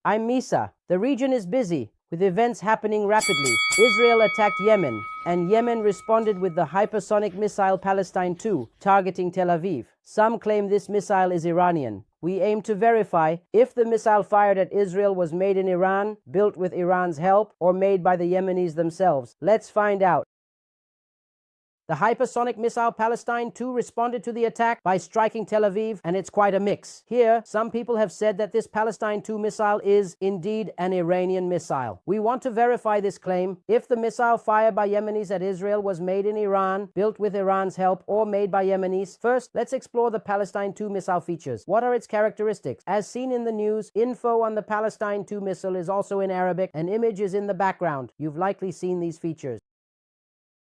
I'm Misa. The region is busy, with events happening rapidly. Israel attacked Yemen, and Yemen responded with the hypersonic missile Palestine 2, targeting Tel Aviv. Some claim this missile is Iranian. We aim to verify if the missile fired at Israel was made in Iran, built with Iran's help, or made by the Yemenis themselves. Let's find out. The hypersonic missile Palestine 2 responded to the attack by striking Tel Aviv, and it's quite a mix. Here, some people have said that this Palestine 2 missile is indeed an Iranian missile. We want to verify this claim. If the missile fired by Yemenis at Israel was made in Iran, built with Iran's help, or made by Yemenis, first, let's explore the Palestine 2 missile features. What are its characteristics? As seen in the news, info on the Palestine 2 missile is also in Arabic. An image is in the background. You've likely seen these features.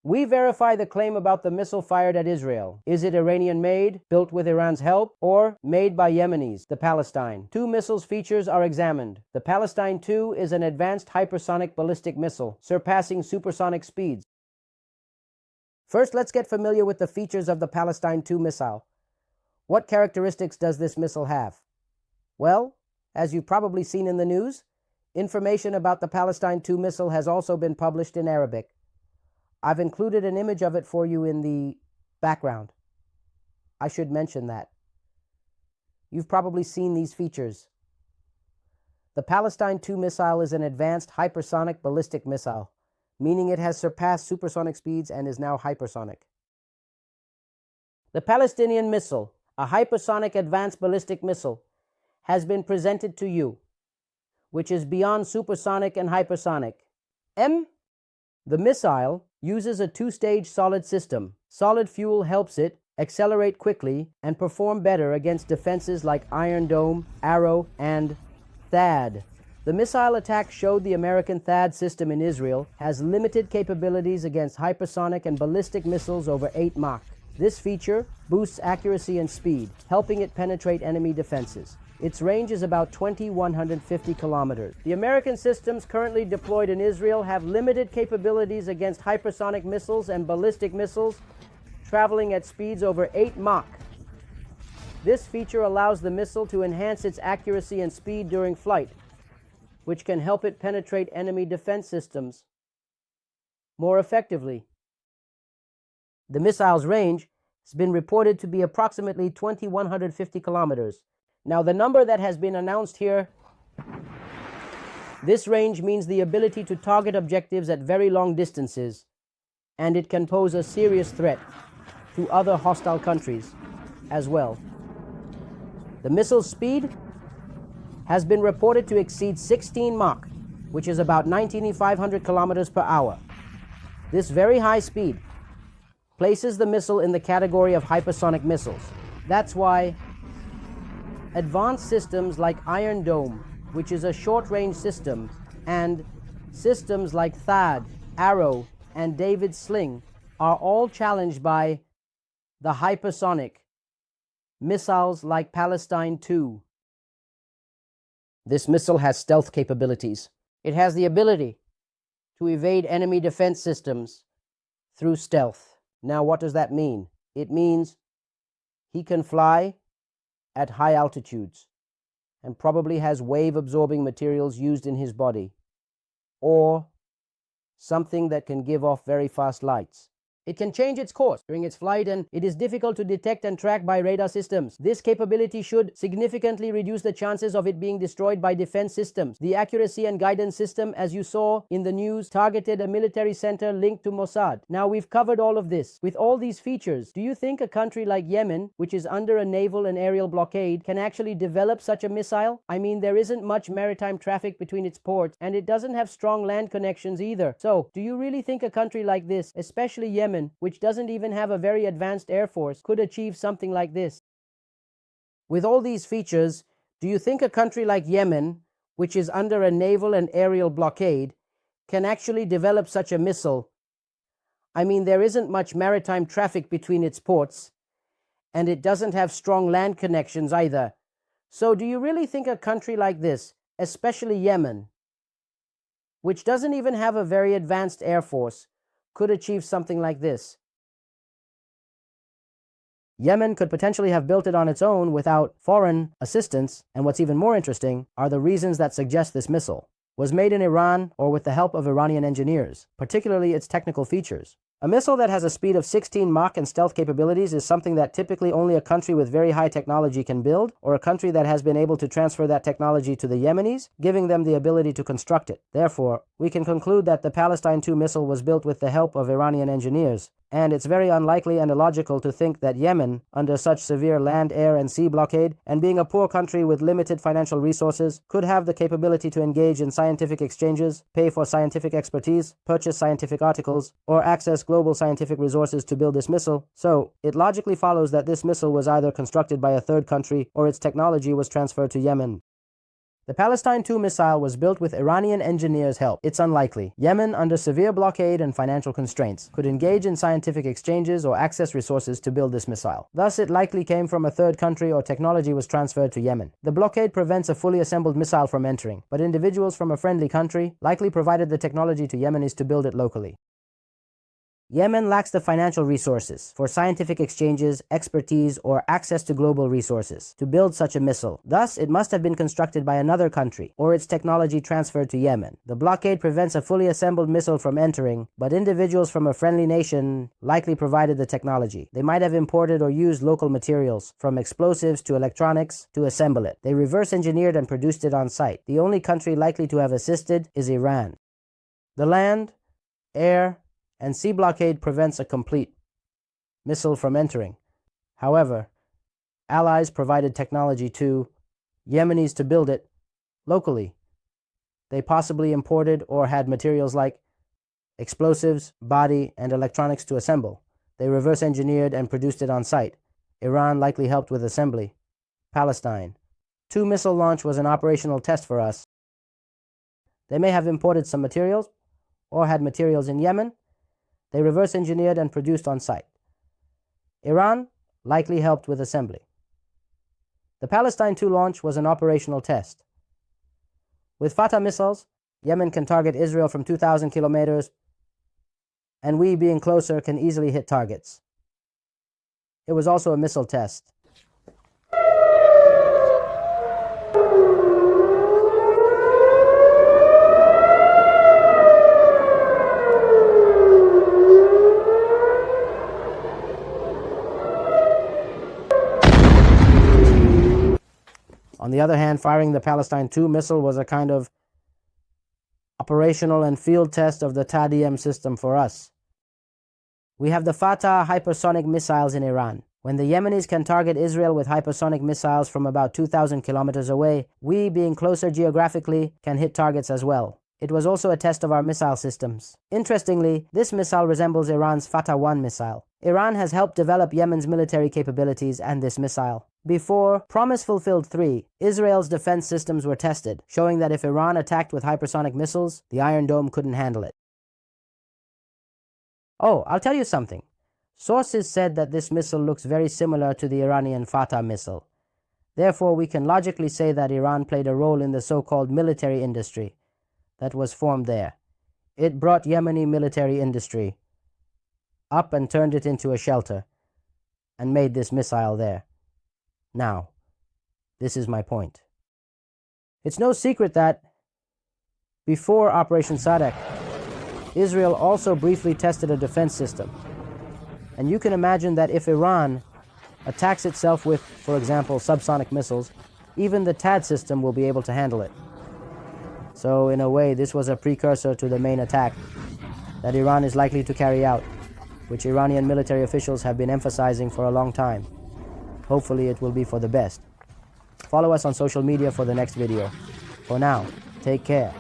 We verify the claim about the missile fired at Israel. Is it Iranian-made, built with Iran's help, or made by Yemenis, the Palestine? 2 missiles features are examined. The Palestine 2 is an advanced hypersonic ballistic missile, surpassing supersonic speeds. First, let's get familiar with the features of the Palestine 2 missile. What characteristics does this missile have? Well, as you've probably seen in the news, information about the Palestine 2 missile has also been published in Arabic. I've included an image of it for you in the background. I should mention that. You've probably seen these features. The Palestine 2 missile is an advanced hypersonic ballistic missile, meaning it has surpassed supersonic speeds and is now hypersonic. The Palestinian missile, a hypersonic advanced ballistic missile, has been presented to you, which is beyond supersonic and hypersonic. The missile uses a 2-stage solid system. Solid fuel helps it accelerate quickly and perform better against defenses like Iron Dome, Arrow, and THAAD. The missile attack showed the American THAAD system in Israel has limited capabilities against hypersonic and ballistic missiles over 8 Mach. This feature boosts accuracy and speed, helping it penetrate enemy defenses. Its range is about 2,150 kilometers. The American systems currently deployed in Israel have limited capabilities against hypersonic missiles and ballistic missiles traveling at speeds over 8 Mach. This feature allows the missile to enhance its accuracy and speed during flight, which can help it penetrate enemy defense systems more effectively. The missile's range has been reported to be approximately 2,150 kilometers. Now, the number that has been announced here, this range means the ability to target objectives at very long distances, and it can pose a serious threat to other hostile countries as well. The missile's speed has been reported to exceed 16 Mach, which is about 9,500 kilometers per hour. This very high speed places the missile in the category of hypersonic missiles. That's why advanced systems like Iron Dome, which is a short-range system, and systems like THAAD, Arrow, and David Sling are all challenged by the hypersonic missiles like Palestine 2. This missile has stealth capabilities. It has the ability to evade enemy defense systems through stealth. Now, what does that mean? It means he can fly at high altitudes and probably has wave-absorbing materials used in his body, or something that can give off very fast lights. It can change its course during its flight, and it is difficult to detect and track by radar systems. This capability should significantly reduce the chances of it being destroyed by defense systems. The accuracy and guidance system, as you saw in the news, targeted a military center linked to Mossad. Now, we've covered all of this. With all these features, do you think a country like Yemen, which is under a naval and aerial blockade, can actually develop such a missile? I mean, there isn't much maritime traffic between its ports, and it doesn't have strong land connections either. So, do you really think a country like this, especially Yemen, which doesn't even have a very advanced air force, could achieve something like this? With all these features, do you think a country like Yemen, which is under a naval and aerial blockade, can actually develop such a missile? I mean, there isn't much maritime traffic between its ports, and it doesn't have strong land connections either. So do you really think a country like this, especially Yemen, which doesn't even have a very advanced air force, could achieve something like this? Yemen could potentially have built it on its own without foreign assistance, and what's even more interesting are the reasons that suggest this missile was made in Iran or with the help of Iranian engineers, particularly its technical features. A missile that has a speed of 16 Mach and stealth capabilities is something that typically only a country with very high technology can build, or a country that has been able to transfer that technology to the Yemenis, giving them the ability to construct it. Therefore, we can conclude that the Palestine 2 missile was built with the help of Iranian engineers, and it's very unlikely and illogical to think that Yemen, under such severe land, air, and sea blockade, and being a poor country with limited financial resources, could have the capability to engage in scientific exchanges, pay for scientific expertise, purchase scientific articles, or access global scientific resources to build this missile. So, it logically follows that this missile was either constructed by a third country or its technology was transferred to Yemen. The Palestine 2 missile was built with Iranian engineers' help. It's unlikely Yemen, under severe blockade and financial constraints, could engage in scientific exchanges or access resources to build this missile. Thus, it likely came from a third country or technology was transferred to Yemen. The blockade prevents a fully assembled missile from entering, but individuals from a friendly country likely provided the technology to Yemenis to build it locally. Yemen lacks the financial resources for scientific exchanges, expertise, or access to global resources to build such a missile. Thus, it must have been constructed by another country or its technology transferred to Yemen. The blockade prevents a fully assembled missile from entering, but individuals from a friendly nation likely provided the technology. They might have imported or used local materials, from explosives to electronics, to assemble it. They reverse engineered and produced it on site. The only country likely to have assisted is Iran. The land, air, and sea blockade prevents a complete missile from entering. However, allies provided technology to Yemenis to build it locally. They possibly imported or had materials like explosives, body, and electronics to assemble. They reverse engineered and produced it on site. Iran likely helped with assembly. Palestine 2 missile launch was an operational test for us. They may have imported some materials or had materials in Yemen. They reverse engineered and produced on site. Iran likely helped with assembly. The Palestine 2 launch was an operational test. With Fatah missiles, Yemen can target Israel from 2,000 kilometers, and we, being closer, can easily hit targets. It was also a missile test. On the other hand, firing the Palestine 2 missile was a kind of operational and field test of the TADM system for us. We have the Fatah hypersonic missiles in Iran. When the Yemenis can target Israel with hypersonic missiles from about 2,000 kilometers away, we, being closer geographically, can hit targets as well. It was also a test of our missile systems. Interestingly, this missile resembles Iran's Fatah 1 missile. Iran has helped develop Yemen's military capabilities and this missile. Before Promise Fulfilled 3, Israel's defense systems were tested, showing that if Iran attacked with hypersonic missiles, the Iron Dome couldn't handle it. Oh, I'll tell you something. Sources said that this missile looks very similar to the Iranian Fatah missile. Therefore, we can logically say that Iran played a role in the so-called military industry that was formed there. It brought Yemeni military industry up and turned it into a shelter and made this missile there. Now, this is my point. It's no secret that before Operation Sadek, Israel also briefly tested a defense system. And you can imagine that if Iran attacks itself with, for example, subsonic missiles, even the TAD system will be able to handle it. So, in a way, this was a precursor to the main attack that Iran is likely to carry out, which Iranian military officials have been emphasizing for a long time. Hopefully it will be for the best. Follow us on social media for the next video. For now, take care.